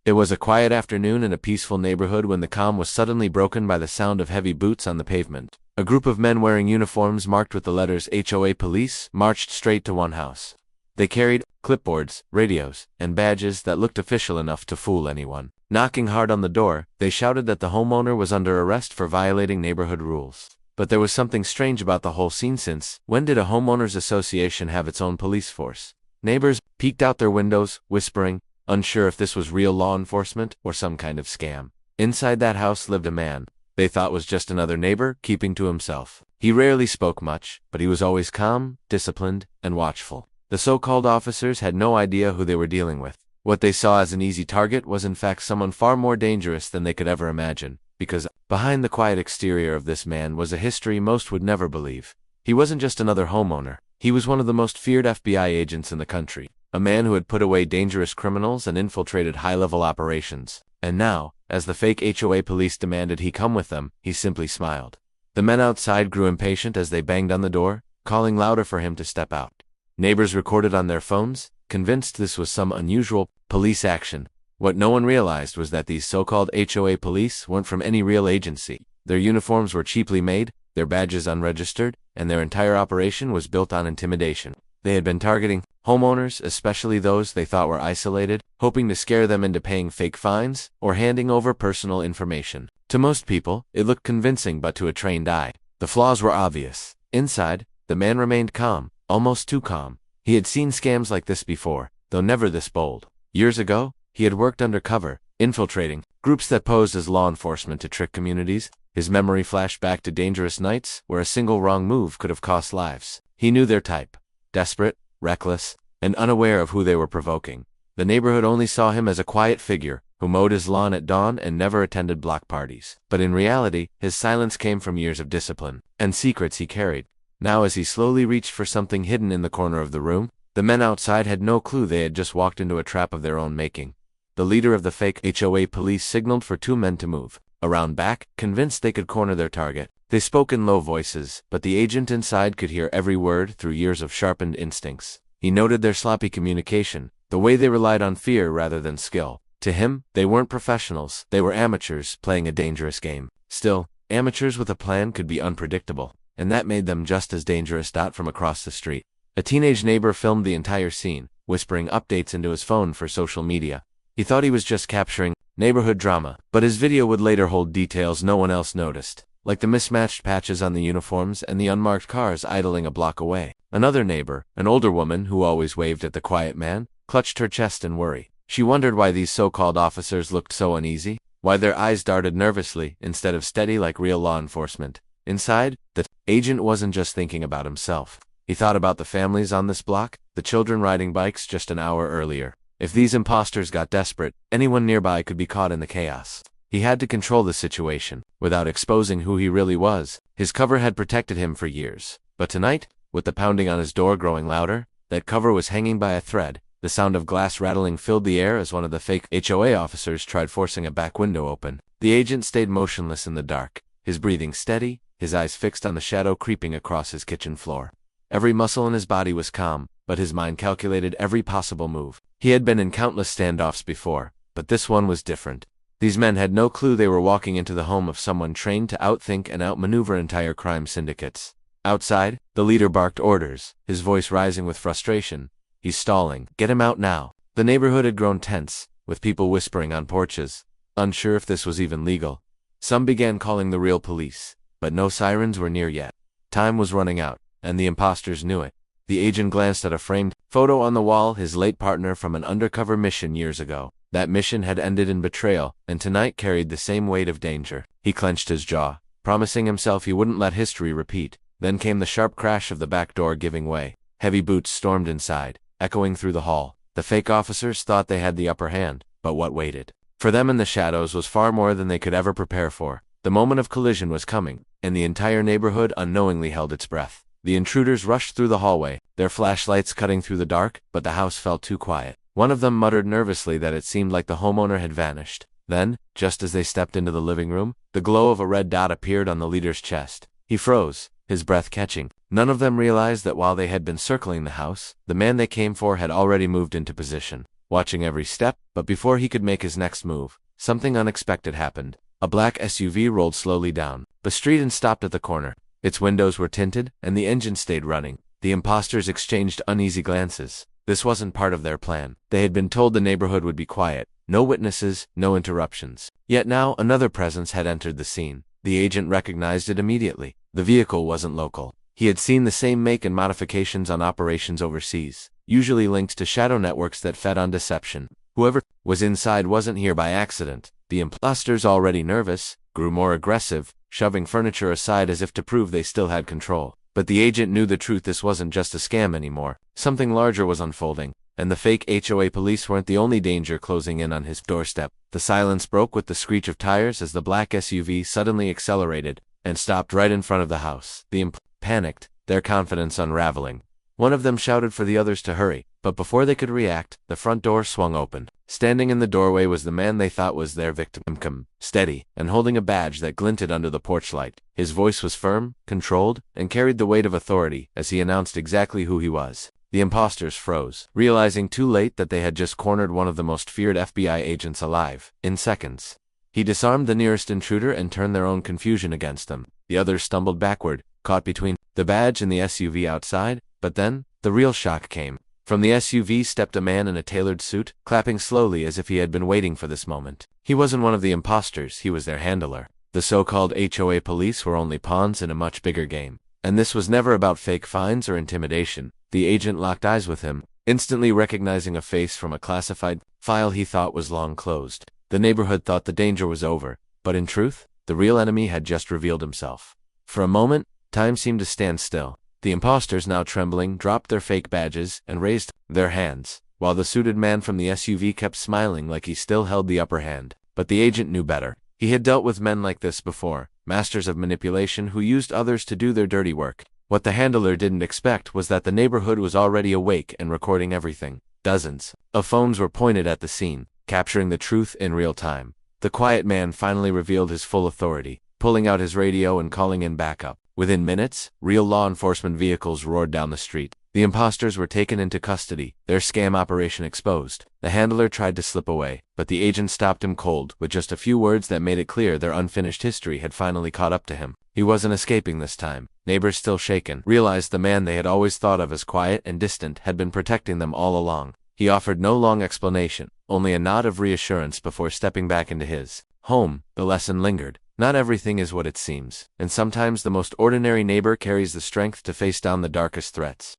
It was a quiet afternoon in a peaceful neighborhood when the calm was suddenly broken by the sound of heavy boots on the pavement. A group of men wearing uniforms marked with the letters HOA Police marched straight to one house. They carried clipboards, radios, and badges that looked official enough to fool anyone. Knocking hard on the door, they shouted that the homeowner was under arrest for violating neighborhood rules. But there was something strange about the whole scene since, when did a homeowners association have its own police force? Neighbors peeked out their windows, whispering, unsure if this was real law enforcement or some kind of scam. Inside that house lived a man they thought was just another neighbor, keeping to himself. He rarely spoke much, but he was always calm, disciplined, and watchful. The so-called officers had no idea who they were dealing with. What they saw as an easy target was in fact someone far more dangerous than they could ever imagine, because behind the quiet exterior of this man was a history most would never believe. He wasn't just another homeowner. He was one of the most feared FBI agents in the country, a man who had put away dangerous criminals and infiltrated high-level operations. And now, as the fake HOA police demanded he come with them, he simply smiled. The men outside grew impatient as they banged on the door, calling louder for him to step out. Neighbors recorded on their phones, convinced this was some unusual police action. What no one realized was that these so-called HOA police weren't from any real agency. Their uniforms were cheaply made, their badges unregistered, and their entire operation was built on intimidation. They had been targeting homeowners, especially those they thought were isolated, hoping to scare them into paying fake fines or handing over personal information. To most people, it looked convincing, but to a trained eye, the flaws were obvious. Inside, the man remained calm, almost too calm. He had seen scams like this before, though never this bold. Years ago, he had worked undercover, infiltrating groups that posed as law enforcement to trick communities. His memory flashed back to dangerous nights where a single wrong move could have cost lives. He knew their type: desperate, reckless, and unaware of who they were provoking. The neighborhood only saw him as a quiet figure who mowed his lawn at dawn and never attended block parties. But in reality, his silence came from years of discipline and secrets he carried. Now, as he slowly reached for something hidden in the corner of the room, the men outside had no clue they had just walked into a trap of their own making. The leader of the fake HOA police signaled for two men to move around back, convinced they could corner their target. They spoke in low voices, but the agent inside could hear every word through years of sharpened instincts. He noted their sloppy communication, the way they relied on fear rather than skill. To him, they weren't professionals, they were amateurs playing a dangerous game. Still, amateurs with a plan could be unpredictable, and that made them just as dangerous. From across the street, a teenage neighbor filmed the entire scene, whispering updates into his phone for social media. He thought he was just capturing neighborhood drama, but his video would later hold details no one else noticed, like the mismatched patches on the uniforms and the unmarked cars idling a block away. Another neighbor, an older woman who always waved at the quiet man, clutched her chest in worry. She wondered why these so-called officers looked so uneasy, why their eyes darted nervously instead of steady like real law enforcement. Inside, the agent wasn't just thinking about himself. He thought about the families on this block, the children riding bikes just an hour earlier. If these imposters got desperate, anyone nearby could be caught in the chaos. He had to control the situation, without exposing who he really was. His cover had protected him for years. But tonight, with the pounding on his door growing louder, that cover was hanging by a thread. The sound of glass rattling filled the air as one of the fake HOA officers tried forcing a back window open. The agent stayed motionless in the dark, his breathing steady, his eyes fixed on the shadow creeping across his kitchen floor. Every muscle in his body was calm, but his mind calculated every possible move. He had been in countless standoffs before, but this one was different. These men had no clue they were walking into the home of someone trained to outthink and outmaneuver entire crime syndicates. Outside, the leader barked orders, his voice rising with frustration. "He's stalling. Get him out now." The neighborhood had grown tense, with people whispering on porches, unsure if this was even legal. Some began calling the real police, but no sirens were near yet. Time was running out, and the imposters knew it. The agent glanced at a framed photo on the wall, his late partner from an undercover mission years ago. That mission had ended in betrayal, and tonight carried the same weight of danger. He clenched his jaw, promising himself he wouldn't let history repeat. Then came the sharp crash of the back door giving way. Heavy boots stormed inside, echoing through the hall. The fake officers thought they had the upper hand, but what waited for them in the shadows was far more than they could ever prepare for. The moment of collision was coming, and the entire neighborhood unknowingly held its breath. The intruders rushed through the hallway, their flashlights cutting through the dark, but the house felt too quiet. One of them muttered nervously that it seemed like the homeowner had vanished. Then, just as they stepped into the living room, the glow of a red dot appeared on the leader's chest. He froze, his breath catching. None of them realized that while they had been circling the house, the man they came for had already moved into position. watching every step, but before he could make his next move, something unexpected happened. A black SUV rolled slowly down the street and stopped at the corner. Its windows were tinted, and the engine stayed running. The imposters exchanged uneasy glances. This wasn't part of their plan. They had been told the neighborhood would be quiet. No witnesses, no interruptions. Yet now another presence had entered the scene. The agent recognized it immediately. The vehicle wasn't local. He had seen the same make and modifications on operations overseas, usually linked to shadow networks that fed on deception. Whoever was inside wasn't here by accident. The imposters, already nervous, grew more aggressive, shoving furniture aside as if to prove they still had control. But the agent knew the truth. This wasn't just a scam anymore. Something larger was unfolding, and the fake HOA police weren't the only danger closing in on his doorstep. The silence broke with the screech of tires as the black SUV suddenly accelerated and stopped right in front of the house. The imp panicked, their confidence unraveling. One of them shouted for the others to hurry, but before they could react, the front door swung open. Standing in the doorway was the man they thought was their victim, steady, and holding a badge that glinted under the porch light. His voice was firm, controlled, and carried the weight of authority as he announced exactly who he was. The imposters froze, realizing too late that they had just cornered one of the most feared FBI agents alive. In seconds, he disarmed the nearest intruder and turned their own confusion against them. The others stumbled backward, caught between the badge and the SUV outside, but then, the real shock came. From the SUV stepped a man in a tailored suit, clapping slowly as if he had been waiting for this moment. He wasn't one of the imposters, he was their handler. The so-called HOA police were only pawns in a much bigger game. And this was never about fake fines or intimidation. The agent locked eyes with him, instantly recognizing a face from a classified file he thought was long closed. The neighborhood thought the danger was over, but in truth, the real enemy had just revealed himself. For a moment, time seemed to stand still. The imposters, now trembling, dropped their fake badges and raised their hands, while the suited man from the SUV kept smiling like he still held the upper hand. But the agent knew better. He had dealt with men like this before, masters of manipulation who used others to do their dirty work. What the handler didn't expect was that the neighborhood was already awake and recording everything. Dozens of phones were pointed at the scene, capturing the truth in real time. The quiet man finally revealed his full authority, pulling out his radio and calling in backup. Within minutes, real law enforcement vehicles roared down the street. The imposters were taken into custody, their scam operation exposed. The handler tried to slip away, but the agent stopped him cold with just a few words that made it clear their unfinished history had finally caught up to him. He wasn't escaping this time. Neighbors, still shaken, realized the man they had always thought of as quiet and distant had been protecting them all along. He offered no long explanation, only a nod of reassurance before stepping back into his home. The lesson lingered. Not everything is what it seems, and sometimes the most ordinary neighbor carries the strength to face down the darkest threats.